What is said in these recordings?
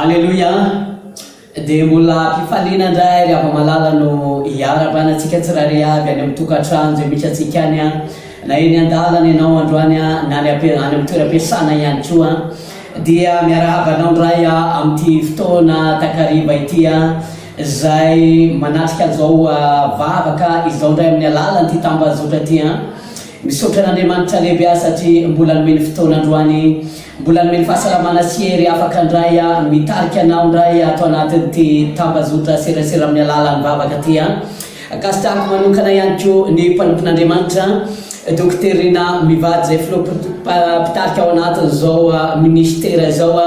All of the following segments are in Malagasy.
Haleluya. Dia mula kifalina ndray apa malala no iarabana tsika tsirary avy any amin'ny tokantrano zay misy atsikany na eny andalana ianao androany na any amin'ny toeram-piasana ihany koa dia miarahabanao ndray amin'ity fotoana takariva ity zay manatrika zao vavaka izao ndray amin'ny alalan'ity tambazotra ty misaotra n'Andriamanitra lehibe satria mbola nomeny fotoana androany, mbola nomeny fahasalamana sy hery afaka ndray mitarika anao ndray ato anatin'ity tambazotra serasera amin'ny alalan'ny vavaka ty akasitrako manokana ihany koa ny mpanompon'Andriamanitra dokterina mivady zay filopitarika ao anatin' zao ministera zao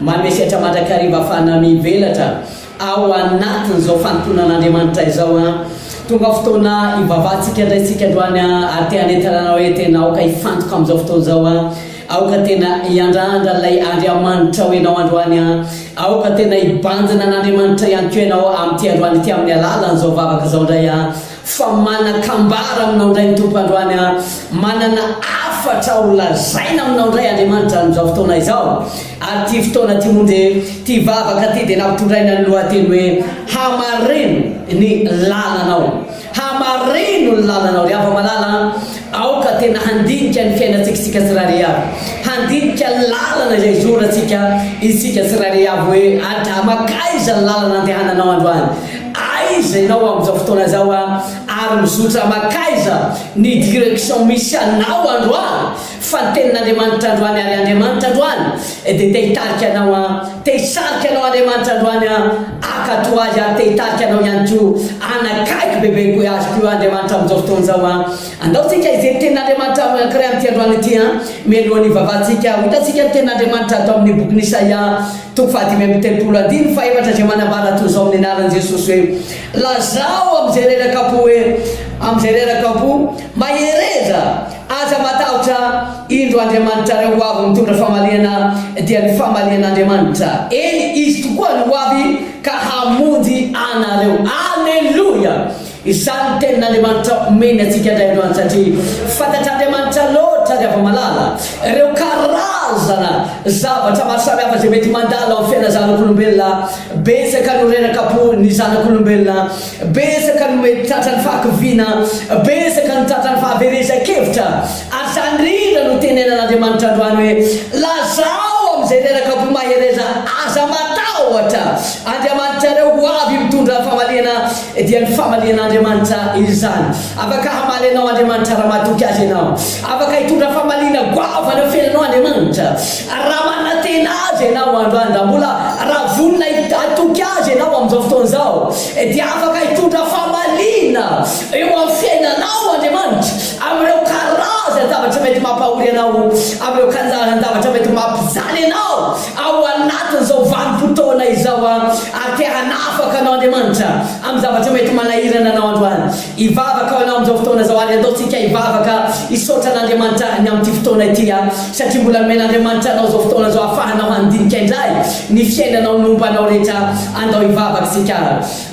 manome sehatra mandrakariva afahana mivelatra ao anatin' zao fanomponan'Andriamanitra izao tonga fotoana ivavatsika ndray tsika androany aty anentananao hoe tena aoka ifantoka amin'izao fotoana zao aoka tena iandrandra lay Andriamanitra ho enao androany aoka tena ibanjina n'Andriamanitra ihany koa enao amin'ity androany ity amin'ny alalan'izao vavaka zao ndray fa manakambara aminao ndray ny tompo androany manana afatra ho lazaina aminao ndray Andriamanitra amin'izao fotoana izao ary ty fotoana ty mondre ty vavaka ty dia nampitondraina ny lohateny hoe hamareno ny lalanao, hamareno ny lalanao. Ry ava malala aoka tena handinika ny fiainantsika tsirairay avy, handinika lalana izay zoratsika isika tsirairay avy hoe makaiza ny lalana andehananao androany, aiza ianao amin'izao fotoana zao ary mizotra makaiza ny direction misy anao androany fa ny tenin'Andriamanitra androany ary Andriamanitra androany dia te hitarika anao, te hisarika anao Andriamanitra androany akato azy ary te hitarika anao ihany koa anakaiky bebe koe azy koa Andriamanitra amin'izao fotoana zao andaotsika izay tenin'Andriamanitra kiray amin'ity androany ity mialohan'ny vavatsika hitatsika ny tenin'Andriamanitra ato amin'ny boky Isaia toko 5:7 fa efatra zay manambara toy zao amin'ny anaran'i Jesosy hoe lazao amin'izay rerakapo hoe amin'izay rerakapo mahereza aza matahotra indro Andriamanitra reo ho avy mitondra famaliana dia ny famalian'Andriamanitra eny izy tokoa ny ho avy ka hamonjy anareo. Aleluya. Izany tenin'Andriamanitra omeny atsika ndray androany satria fantatr'Andriamanitra loatra ry ava malala ireo karazana zavatra maro samihafa zay mety mandalo amin'ny fiaina zanak'olombelona. Betsaka no rerakapo ny zanak'olombelona, betsaka no mety tratrany fahakiviana, betsaka no tratrany fahaverezan-kevitra ary zany rindra no tenenan'Andriamanitra androany hoe lazao amin'izay rerakapo mahereza aza matahotra Andriamanitra reo ho avy mitondra famaliana dia ny famalian'Andriamanitra izany. Afaka hamaly anao Andriamanitra raha mahatoky azy ianao, afaka hitondra famaliana goavana fiainanao Andriamanitra raha manantena azy ianao androany raha mbola raha vonina hatoky azy ianao amin'izao fotoana zao dia afaka hitondra famaliana eo amin'ny fiainanao Andriamanitra amin'ireo karazana zavatra mety mampahory anao, amin'ireo karazana zavatra mety mampijaly anao ao anatin'izao vanim-potoana izao ary te hanafaka anao Andriamanitra amin'ny zavatra mety manahirana anao androany. Ivavaka anao amin'izao fotoana zao ary ataotsika ivavaka hisaotra n'Andriamanitra ny amin'ity fotoana ity satria mbola nomen'Andriamanitra anao zao fotoana zao ahafahanao handinika indray ny fiainanao nomba anao rehetra andao ivavaka sika.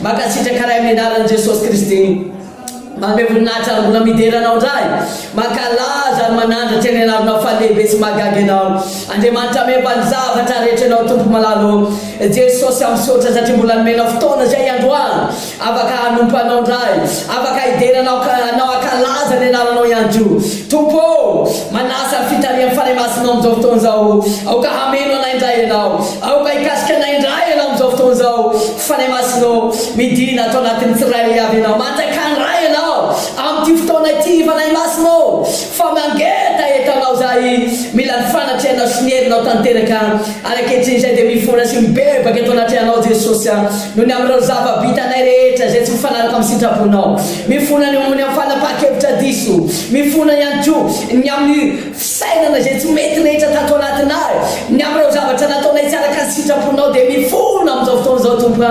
Makasitraka raha amin'ny anaran'i Jesosy Kristy manome voninahitra mbola mideranao ndray mankalaza ary manandratra eny anarinao fa lehibe sy magagy anao. Andriamanitra memba ny zavatra rehetra anao tompo malalo Jesosy amisotra satria mbola nomenao fotoana zay androany afaka hanompo anao ndray, afaka hideranao anao akalaza ny anaranao ihany koa. Tompo manasa fitarian'ny fanahy masinao amin'izao fotoana zao, aoka hameno anay indray ianao, aoka hikasika anay indray ianao amin'izao fotoana zao fanahy masinao midina atao anatin'ny tsirairay avy ianao manjakandray ianao amin'ity fotoana ity fanahy masinao fa mangeta etanao zay mila ny fanatrianao sy ny herinao tanteraka ary ankehitriny izay dia mifona sy mibebaka eto anatrianao Jesosy noho ny amin'ireo zava-bitanay rehetra zay tsy mifanaraka amin'ny sitraponao, mifona ny amin'ny fanapakevitra diso, mifona ihany koa ny amin'ny fisainana zay tsy mety rehetra tato anatinay, ny amin'ireo zavatra nataonay tsy araka ny sitraponao dia mifona amin'izao fotoana zao tompo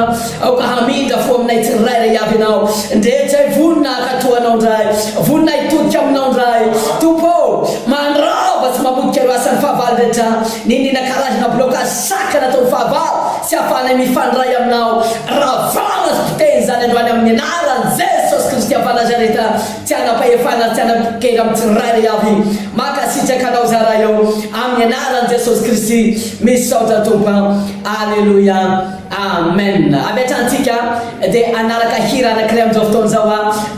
aoka hamindra fo aminay tsirairay avy ianao ndrehetra vonina akatoanao ndray, vonina hitodika aminao ndray tompo mandrava tsy mamodika ro asan'ny fahavalo rehetra ninina karazana bloka saka nataon'ny fahavalo sy ahafahanay mifandray aminao ravana sy poteny zany androany amin'ny anaran'i Jesosy Kristy afana zaza rehetra tiana pahefana tiana kely amin'ny tsirairay avy makasitraka anao zara eo amin'ny anaran'i Jesosy Kristy misaotra tompo. Alleluia, amen. Abetrahantsika dia anaraka hira anankiray amin'izao fotoana izao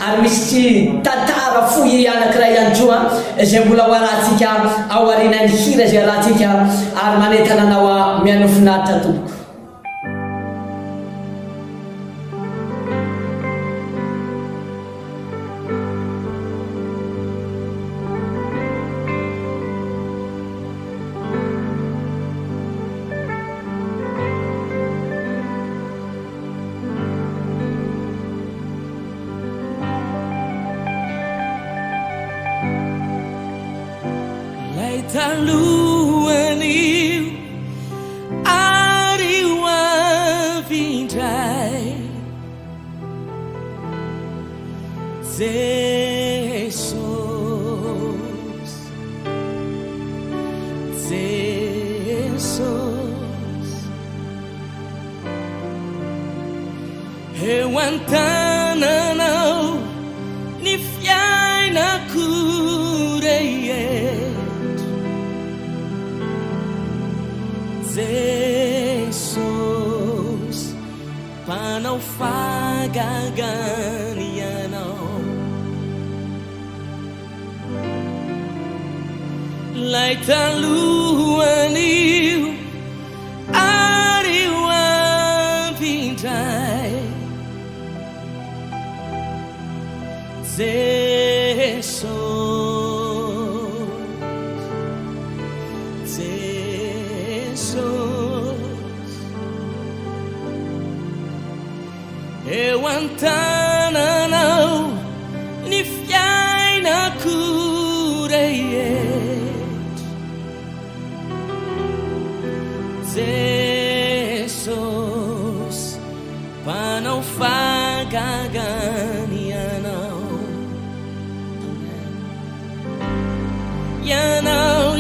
ary misy tantara fohy anankiray ihany koa izay mbola ho arantsika ao aorianan'ny hira izay arantsika ary manentana anao mihaino finaritra tompoko. Taluanil ariwa vindrai Jesus, Jesus Hewantana nau nifiai na kureye Jesus, panau fagaganiano, laitaluaniu ariwa pintai, Jesus. Ewantana nau nifiai na kureyet Jesus panau fagaganiano yanau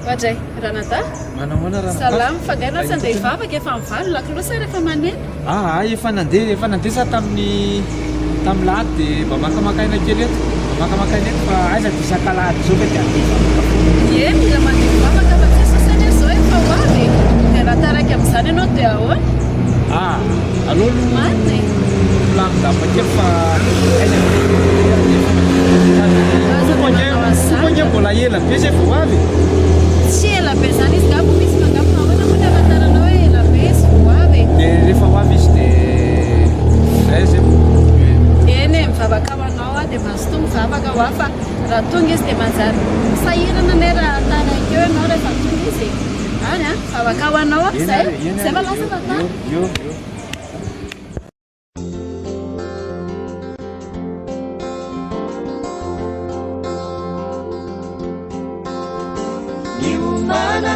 Wajay, Ranata? Manamana Ranata? Salam, fagana sandeha ivavaka efa mivalo lakolosa rehefa maneno. Efa nandeha sa tamin'ny laty dia mba makamakaina kely eto. Makamakaina eto fa aiza dia sakalahady zao dia Ie, mila mandeha mivavaka fa tsy sasany izao efa ho avy. Dia raha taraiky amin'izany ianao dia ahoana? Aleo Maty. milamindamba kely fa aiza Tompony mbola ela be zay vao avy. Tsy ela be zany izy ngabo misy mangabo ahoana moa dia ahafantaranao hoe ela be izy vao avy. Dia rehefa ho avy izy dia zay Eny mivavaka ho anao dia mazotoa mivavaka ho afa raha tonga izy dia manjary sahirana ne raha taraiky eo ianao rehefa tonga izy. Any mivavaka ho anao zay malaza vatany. Yo.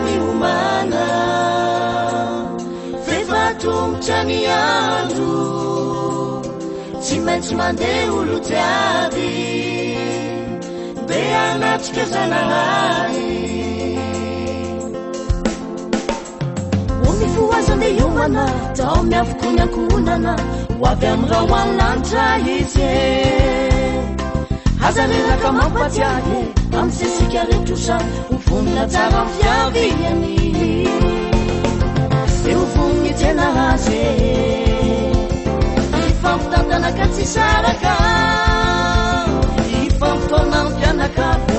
Miumana Fefatumcha ni andro Tsy maintsy mandeha olo jiaby Mbeha anatrika Zanahary Omifoaza me iomana Tao miavoko ny ankonana Ho avy amin'irao an-lanitra izy Aza reraka mampatiahy Amin'ny sesika rehetrosa Uvonina tsara amin'ny fiaviany Eo uvoniny tena azy Ifampitantana ka tsy saraka Ifampitona amin'ny mpianakavy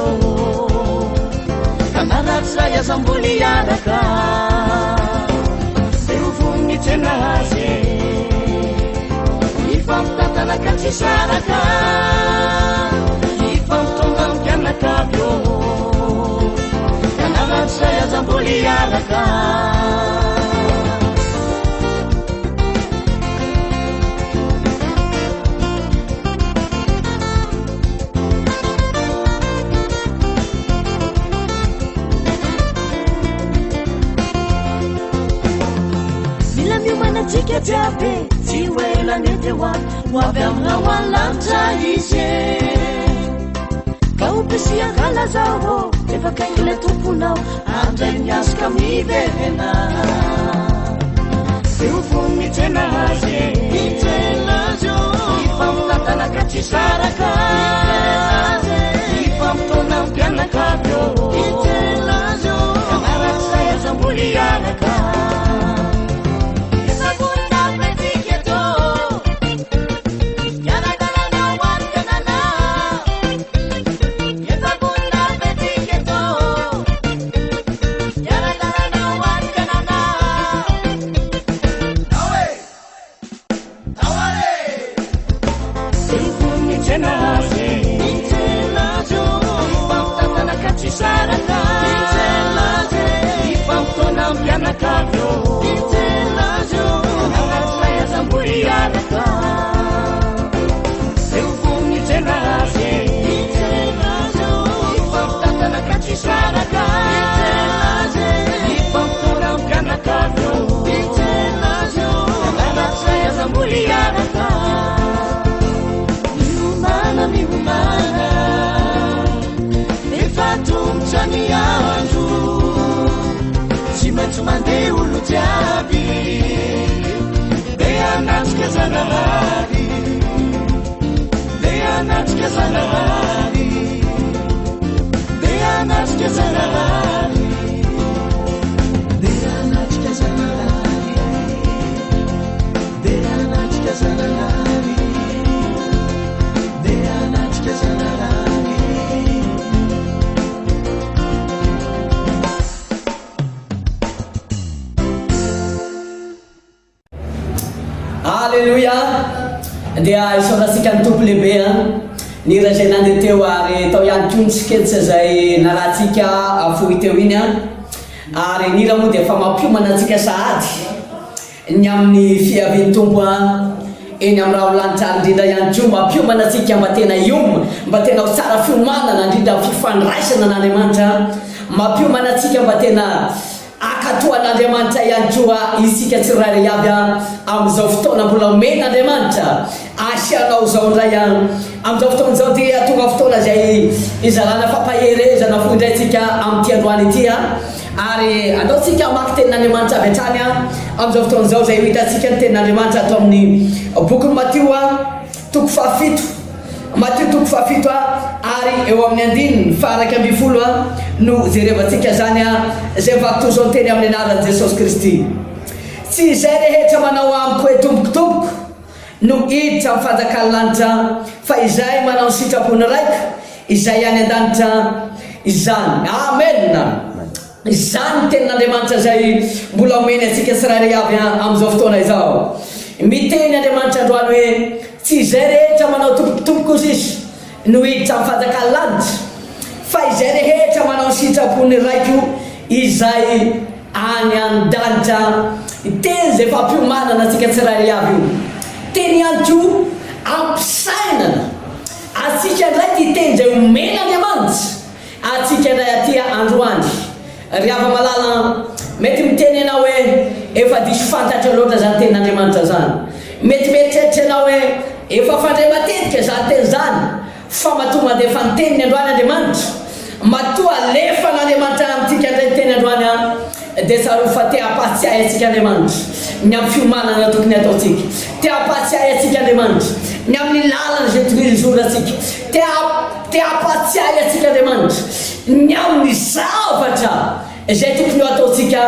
Ka naratsy ray azam-boly iaraka Eo uvoniny tena azy Ifampitantana ka tsy saraka Ifampitona amin'ny mpianakavy Saya zambuli araka Mila miumana tika jabe Siwela netewa Wabe amrawan lantra ishe Kaupisia kala zao Efa kaingile tumpunao Andrai miasy kamivehena Eufumi tena aze Ifampitantana ka tsy saraka Ifampitona mpianakavy Kamaratsy ray azam-boly iaraka Mandeha olo jiaby Mbeha anatrika Zanahary Mbeha anatrika Zanahary Mbeha anatrika Zanahary Mbeha anatrika Zanahary Mbeha anatrika Zanahary Mbeha anatrika Zanahary Alleluia. Dia isaorasika ny tompo lehibe ny raha zay nandeha teo ary tao ihany koa ny siketsy zay naratsika afoy teo iny ary ny raha moa dia efa mampiomana antsika sahady ny amin'ny fiavian'ny tompo eny amin'ny raha holanitra indrindra ihany koa mampiomana antsika mba tena ioma mba tena ho tsara fiomanana indrindra fifandraisana n'Andriamanitra mampiomana antsika mba tena akatoan'Andriamanitra ihany koa isika tsirairay avy amin'izao fotoana mbola omen'Andriamanitra asianao zao indray amin'izao fotoana zao dia tonga fotoana zay izalana fampaherezana fondraitsika amin'ity androany ity ary anaotsika mamaky tenin'Andriamanitra avy hatrany amin'izao fotoana zao zay hitantsika ny tenin'Andriamanitra atao amin'ny boky Matio toko fahafito Matio toko fahafito ary eo amin'ny andininy faraka amby folo no jerevantsika zany zay vakitozo ny teny amin'ny anaran'i Jesosy Kristy. Tsy izay rehetra manao amiko hoe tombokotomboko no hiditra amin'ny fanjakan'ny lanitra fa izay manao ny sitrapony raika izay any an-danitra izany. Amen. Izany tenin'Andriamanitra zay mbola omeny antsika tsirairay avy amin'izao fotoana izao. Miteny Andriamanitra androany hoe tsy izay rehetra manao tombokotomboko izy no hiditra amin'ny fanjakan'ny lanitra fa izay rehetra manao ny sitrapony raika izay any an-danitra. Teny zay fampiomanana antsika tsirairay avy io. Teny ihany koa ampisainana atsika indray ty teny zay omen'Andriamanitra atsika indray aty androany. Ry hava malala mety miteny ianao hoe efa diso fantatra loatra zany tenin'Andriamanitra zany. Mety mieritreritra ianao hoe efa fandray matetika zany teny zany fa matoa mandefa ny teniny androany Andriamanitra. Matoa alefa n'Andriamanitra amintsika indray teny androany dia tsaro fa te hampatsiahy atsika Andriamanitra ny amin'ny fiomanana tokony ataotsika. Te hampatsiahy atsika Andriamanitra ny amin'ny lalana zay tokony zoratsika. Te hampatsiahy atsika Andriamanitra ny amin'ny zavatra zay tokony ataotsika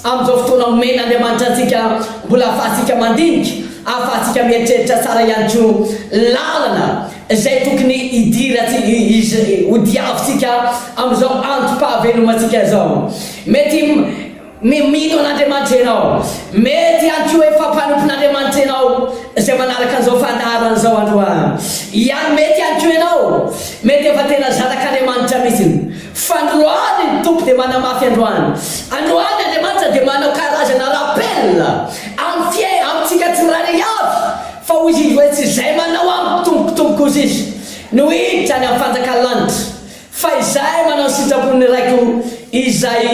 amin'izao fotoana omen'Andriamanitra atsika mbola ahafahantsika mandinika, ahafahantsika mieritreritra tsara ihany koa lalana zay tokony idira hodiavitsika amin'izao antom-pahavelomantsika izao. Mety mino an'Andriamanitra ianao, mety ihany koa efa mpanompon'Andriamanitra ianao zay manaraka an'izao fandaharana zao androany. Ihany mety ihany koa ianao, mety efa tena zanak'Andriamanitra mihitsy fa androany ny tompo dia manamafy androany. Androany Andriamanitra dia manao karazana rappel amintsika tsirairay avy fa hoy izy hoe tsy izay manao amin'ny tombokotomboko izy no hiditra ny amin'ny fanjakan'ny lanitra fa izay manao sitrapony raiko izay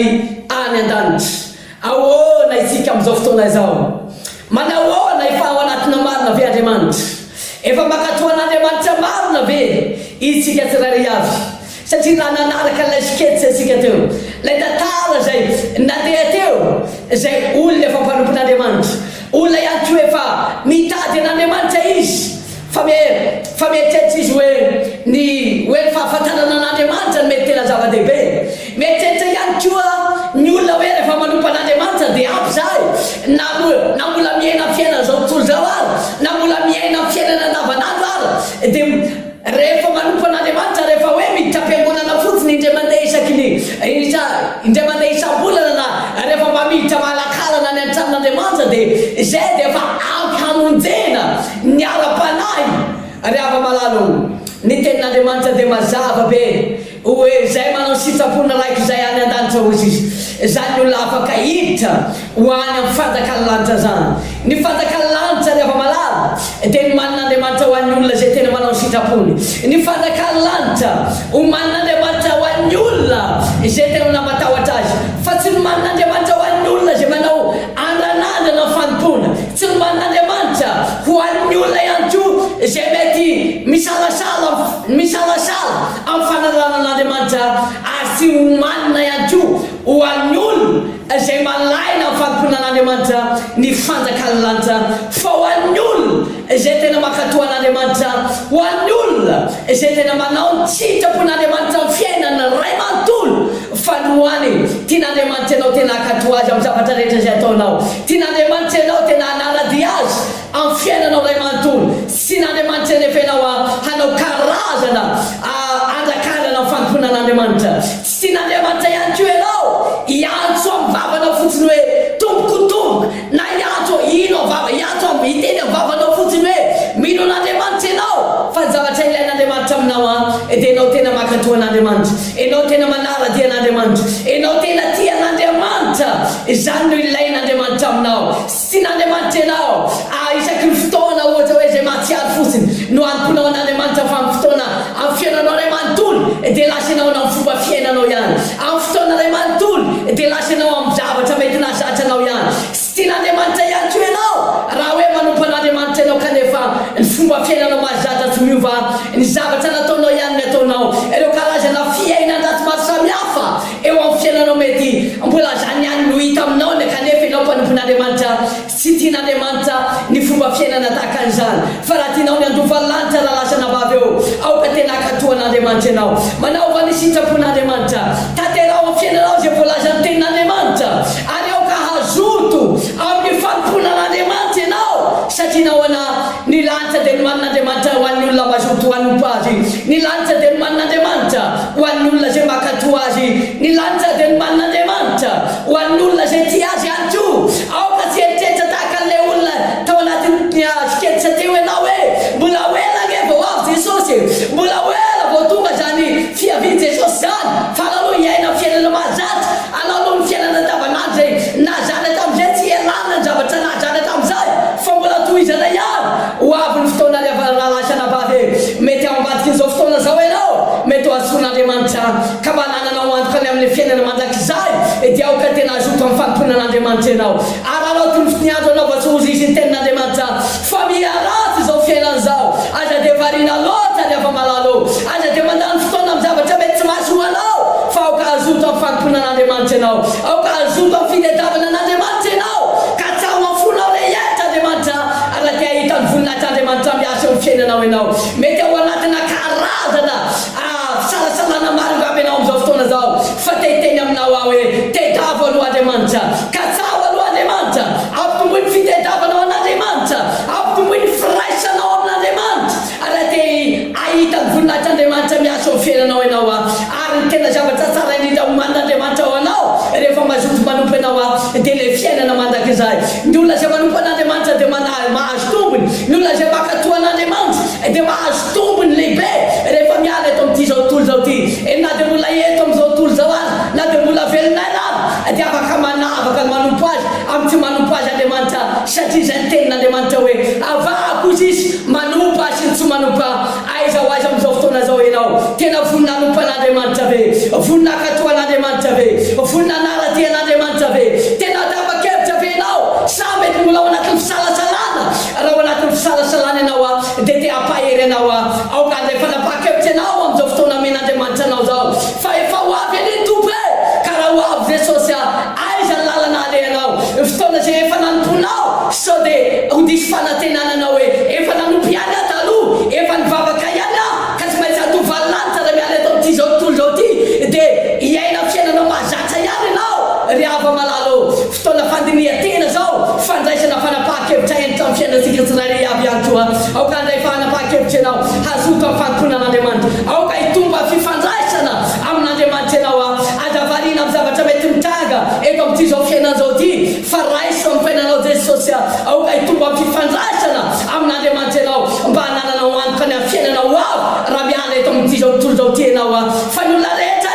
any an-danitra. Ahoana isika amin'izao fotoana izao? Manahoana efa ao anatina marina ve Andriamanitra? Efa mankatoa an'Andriamanitra marina ve isika tsirairay avy? Satria raha nanaraka ilay sketsa isika teo, ilay tantara zay nandeha teo zay olona efa mpanompon'Andriamanitra, olona ihany koa efa mitady an'Andriamanitra izy fa mieritreritry izy hoe ny fahafantarana an'Andriamanitra no mety tena zava-dehibe. Mieritreritry ihany koa ny olona hoe rehefa manompo an'Andriamanitra dia ampy zahay na mbola miaina fiainana zao tontolo zao ary na mbola miaina fiainana andavanandro ary dia rehefa manompo an'Andriamanitra rehefa hoe miditra am-piangonana fotsiny indray mandeha isam-bolana na rehefa mba miditra malakalana ny an-tranon'Andriamanitra dia zay dia efa ampy hamonjena ny ara-panahy. Ry hava malalo ny tenin'Andriamanitra dia mazava be hoe zay manao sitrapony raika izay any an-danitra hozy izy zany olona afaka hiditra ho any amin'ny fanjakan'ny lanitra zany. Ny fanjakan'ny lanitra ry hava malala dia ny manin'Andriamanitra ho an'ny olona zay tena manao sitrapony. Ny fanjakan'ny lanitra ho manin'Andriamanitra ho an'ny olona zay tena namatahotra azy fa tsy ny manin'Andriamanitra ho an'ny olona zay manao andranandana fanompona. Tsy ny manin'Andriamanitra ho an'ny olona ihany koa zay mety misalasala amin'ny fanarana an'Andriamanitra ary tsy ho manina ihany koa ho an'ny olona zay malaina amin'ny fanompona an'Andriamanitra ny fanjakan'ny lanitra fa ho an'ny olona zay tena mankatoa an'Andriamanitra, ho an'ny olona zay tena manao ny sitrapon'Andriamanitra amin'ny fiainana ray manontolo fa nohany tian'Andriamanitra ianao tena akatoa azy amin'ny zavatra rehetra zay ataonao. Tian'Andriamanitra ianao tena hanaradia azy amin'ny fiainanao ray manontolo. Sy n'Andriamanitra rehefa ianao hanao karazana andrakarana amin'ny fanompona an'Andriamanitra. Sy n'Andriamanitra ihany koa ianao iantso amin'ny vavanao fotsiny hoe tombokotomboko na iantso ino vava iantso iteny amin'ny vavanao fotsiny hoe mino an'Andriamanitra ianao fa ny zavatra ilain'Andriamanitra aminao dia ianao tena mankatoa an'Andriamanitra, ianao tena manaradia an'Andriamanitra, ianao tena tia an'Andriamanitra. Izany no ilain'Andriamanitra aminao. Sy n'Andriamanitra ianao isaky ny fotoana ohatra hoe zay mahatsiaro fotsiny no antomponao an'Andriamanitra fa amin'ny fotoana amin'ny fiainanao ray manontolo dia lasa ianao amin'ny fomba fiainanao ihany. Amin'ny fotoana ray manontolo dia lasa ianao amin'ny zavatra sy tian'Andriamanitra ihany koa ianao raha hoe manompo an'Andriamanitra ianao kanefa ny fomba fiainanao mahazatra tsy miova ny zavatra nataonao ihany ny ataonao ireo karazana fiainan-dratsy maro samihafa eo amin'ny fiainanao mety mbola zany ihany no hita aminao kanefa ianao mpanompon'Andriamanitra sy tian'Andriamanitra ny fomba fiainana tahaka an'izany fa raha tianao ny andovany lanitra raha lasana vavy eo aoka tena akatoan'Andriamanitra ianao manaova ny sitrapon'Andriamanitra tanterao amin'ny fiainanao zay voalaza ny tenin'Andriamanitra ary aoka hazoto amin'ny famponan'Andriamanitra ianao satria nahoana ny lanitra dia ny manin'Andriamanitra ho an'ny olona mazoto hanompo azy ny lanitra dia ny manin'Andriamanitra ho an'ny olona zay makatoa azy ny lanitra dia ny manin'Andriamanitra ho an'ny olona zay tia azy ihany koa aoka tsy eritreritra tahaka an'ilay olona tao anatin'ny sikelitra teo ianao hoe mbola hoela nge vao avy Jesosy mbola hoela vao tonga zany fiaviany Jesosy zany fa aloha hiaina fiainana mahazatra aloha ny fiainana andavanandro zay nazana tamin'izay tsy ialana ny zavatra nazana tamin'izay fa mbola tohizana ihany ho avy ny fotoana raha lasana vavy mety ambadika izao fotoana zao ianao mety ho azoton'Andriamanitra ka manananao antoka any amin'ny fiainana mandrakizay dia aoka tena azoto amin'ny famponan'Andriamanitra ianao ary anao tony andro anao va tsy ozy izy ny tenin'Andriamanitra fa miharaty izao fiainana zao aza dia variana loatra ny afa-malalo aza dia mandany fotoana amin'ny zavatra mety tsy mahasoanao fa aoka azoto amin'ny famponan'Andriamanitra ianao aoka azoto amin'ny fitadiavana an'Andriamanitra ianao ka tsy amafonao rehetra Andriamanitra raha tia hita ny voninahitry'Andriamanitra miasa amin'ny fiainanao ianao mety ao anatina karazana salasalana maro ngamba ianao amin'izao fotoana zao fa teteny aminao aho hoe tedavo aloha Andriamanitra ka tsao aloha Andriamanitra ampitomboy ny fitadiavanao an'Andriamanitra ampitomboy ny firaisanao amin'Andriamanitra raha tia ahita ny voninahitry'Andriamanitra miasa amin'ny fiainanao ianao ary ny tena zavatra tsara indrindra homanin'Andriamanitra ao anao rehefa mazoto manompo ianao dia le fiainana mandrakizay ny olona zay manompo an'Andriamanitra dia mahazo tombony ny olona zay makatoa an'Andriamanitra dia mahazo tombony lehibe rehefa miala eto amin'ity zao tontolo zao ty na dia mbola eto amin'izao tontolo zao azy na dia mbola velona rano dia afaka manavaka ny manompo azy amin'ny tsy manompo azy Andriamanitra satria zay ny tenin'Andriamanitra hoe avako izy izy manompo azy sy ny tsy manompo aiza ho aiza amin'izao fotoana zao ianao tena vonina hanompo an'Andriamanitra ve vonina akatoa an'Andriamanitra ve vonina anaraty an'Andriamanitra ve tena tapa-kevitra ve ianao sa mety mbola ao anatin'ny fisalasalana raha ao anatin'ny fisalasalana ianao dia te hampahery ianao aoka rehefa napaka-kevitra ianao amin'izao fotoana men'Andriamanitra anao zao fa efa ho avy any tompo e ka raha ho avy Jesosy aiza ny lalana alehanao fotoana zay efa nanomponao sao dia ho diso fanantenana anao hoe efa nanompo ihany taloha efa nivavaka ihany ka tsy maintsy hatovany lanitra raha miala eto amin'ity zao tontolo zao ty dia hiaina fiainanao mahazatra ihany ianao ry ava malalo fotoana fandinihan-tena zao fandraisana fanapaha-kevitra endrika amin'ny fiainantsika tsirairay avy ihany koa aoka andray fanapaha-kevitra ianao hazoto amin'ny famponan'Andriamanitra aoka hitomba fifandraisana amin'Andriamanitra ianao aza variana amin'ny zavatra mety mitranga eto amin'ity zao fiainana zao ty fa raiso amin'ny fiainanao Jesosy aoka hitomba amin'ny fifandraisana amin'Andriamanitra ianao mba hanananao antoka ny amin'ny fiainanao avy raha miala eto amin'ity zao tontolo zao ty ianao fa ny olona rehetra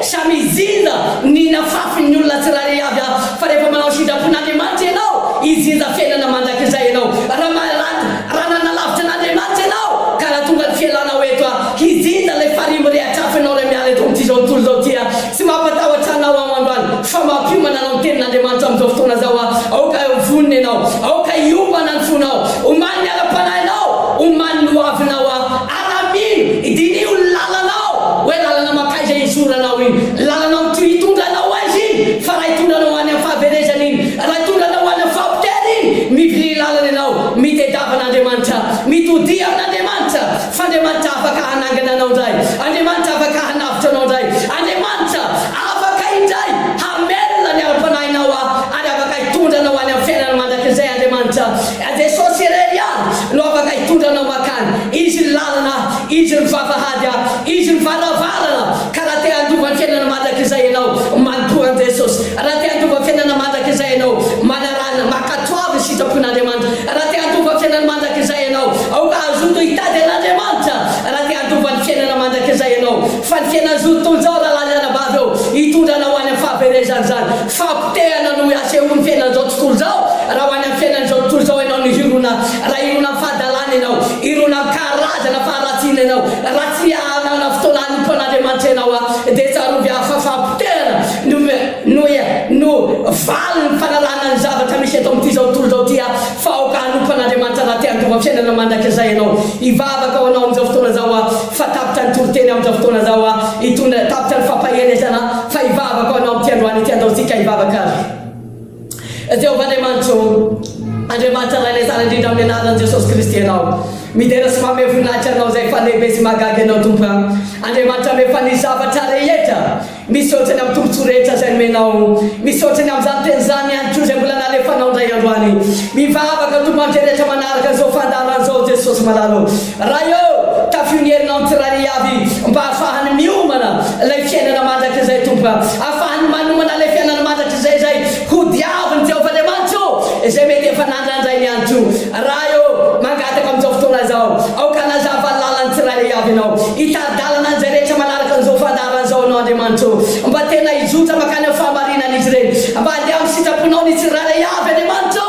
samy izinja ny nafafy ny olona tsirairay avy fa rehefa manao sitrapon'Andriamanitra ianao izinja fiainana mandrakizay ianao raha nanalavitra an'Andriamanitra ianao ka raha tonga ny fialanao eto izinja ilay farimy rehatrafy ianao raha miala eto amin'ity zao tontolo zao ty tsy mampatahotra anao amandroany fa mampiomana anao ny tenin'Andriamanitra amin'izao fotoana zao aoka vonina ianao aoka hiomana ny fonao omany ny ara-panahinao omany ny hoavinao aramino idinio ny lalanao hoe lalana makaiza izoranao iny lalanao ty hitondranao azy iny fa raha hitondranao any amin'ny fahaverezana iny raha hitondranao any amin'ny fampitera iny mivily lalana ianao mitediavan'Andriamanitra mitodia amin'Andriamanitra fa Andriamanitra afaka hanangana anao ndray Andriamanitra afaka hanavitra anao ndray Andriamanitra afaka indray hamelona ny ara-panahinao ary afaka hitondranao any amin'ny fiainana mandrakizay Andriamanitra Jesosy irery ihany no afaka hitondranao makany izy ny lalana izy ny vavahady izy ny varavarana ka raha te handova ny fiainana mandrakizay ianao manompoan Jesosy raha te handova fiainana mandrakizay ianao manarana makatoavy sitrapon'Andriamanitra raha te handova fiainana mandrakizay ianao aoka azoto hitady an'Andriamanitra raha te handova ny fiainana mandrakizay ianao fa ny fiainana zoto zao raha lalana vavy eo hitondranao any amin'ny fahaverezana zany fampitehana no aseho ny fiainana zao tontolo zao raha ho any amin'ny fiainana zao tontolo zao ianao ny hirona raha hirona amin'ny fahadalana ianao hirona amin'ny karazana faharatsiana ianao raha tsy anana fotoana hanompo an'Andriamanitra ianao dia tsarovy afa fampitehana no valy ny fanalana ny zavatra misy eto fiainana mandrakizay ianao ivavaka ao anao amin'izao fotoana zao fa tapitra ny toroteny amin'izao fotoana zao hitondra tapitra ny fampahelezana fa ivavaka ao anao amin'ity androany ity andaotsika ivavaka azy Jehovah Andriamanitra lailay tsara indrindra amin'ny anaran'i Jesosy Kristy ianao midera sy manome voninahitra anao zay fa lehibe sy mahagaga ianao tompo Andriamanitra mefa ny zavatra rehetra misy ohatrany amin'ny tombontsoa rehetra zay nomenao misy ohatrany amin'izany teny zany ihany koa zay mbola nalefanao ndray androany mivavaka tompo amin'izay rehetra manaraka an'izao fandaharan'izao Jesosy malalo raha eo tafio ny herinao ny tsirairay avy mba ahafahany miomana ilay fiainana mandrakizay tompo ahafahany manomana ilay fiainana mandrakizay zay ho diaviny Jehovah Andriamanitra izay mety efa nandrandray ny andro raha eo mangataka amin'izao fotoana zao aoka nazava ny lalany tsirairay avy ianao hitady-dalana an'izay rehetra manaraka an'izao fandaharan'izao anao Andriamanitra mba tena hizotra makany amin'ny fahamarinana izy ireny mba handeha amin'ny sitraponao ny tsirairay avy Andriamanitra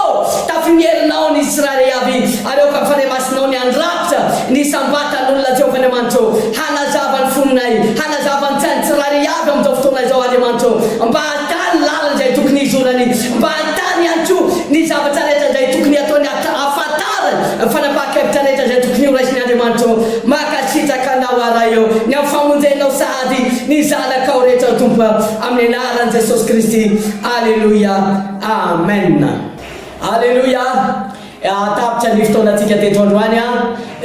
tafinierinao ny tsirairay avy areo ka fanemasinao ny andrafitra ny sambatan'olona Jehovah Andriamanitra hanazava ny fononay hanazava ny tsany tsirairay avy amin'izao fotoana zao Andriamanitra mba hatany lalany zay tokony hizorany mba hatany ihany koa ny zavatra rehetra zay tokony ataony ahafantarany fanapaha-kevitra rehetra zay tokony horaisiny Andriamanitra makasitraka anao araha eo ny amin'ny famonjenao sady ny zanakao rehetra tompo amin'ny anaran'i Jesosy Kristy alleluia amen alleluia tapitra ny fotoanatsika teto androany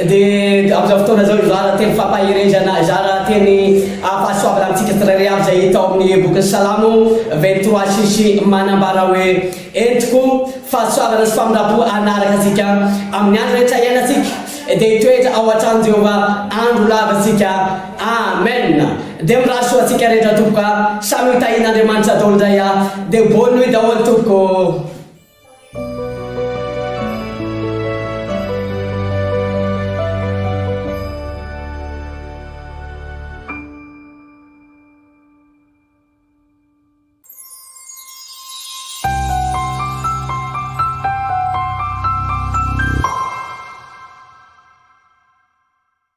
dia amin'izao fotoana zao izara teny fampahirezana izara teny fahasoavana amintsika tsirairay avy zay hita ao amin'ny boky Salamo 23 sisy manambara hoe entiko fahasoavana sy famindrapo anaraka antsika amin'ny andro rehetra iainantsika dia hitoetra ao an-trano Jehovah andro lavatsika amen dia miraso atsika rehetra tompoka samy hitahin'Andriamanitra daholo zay dia bony hoe daholo tompoko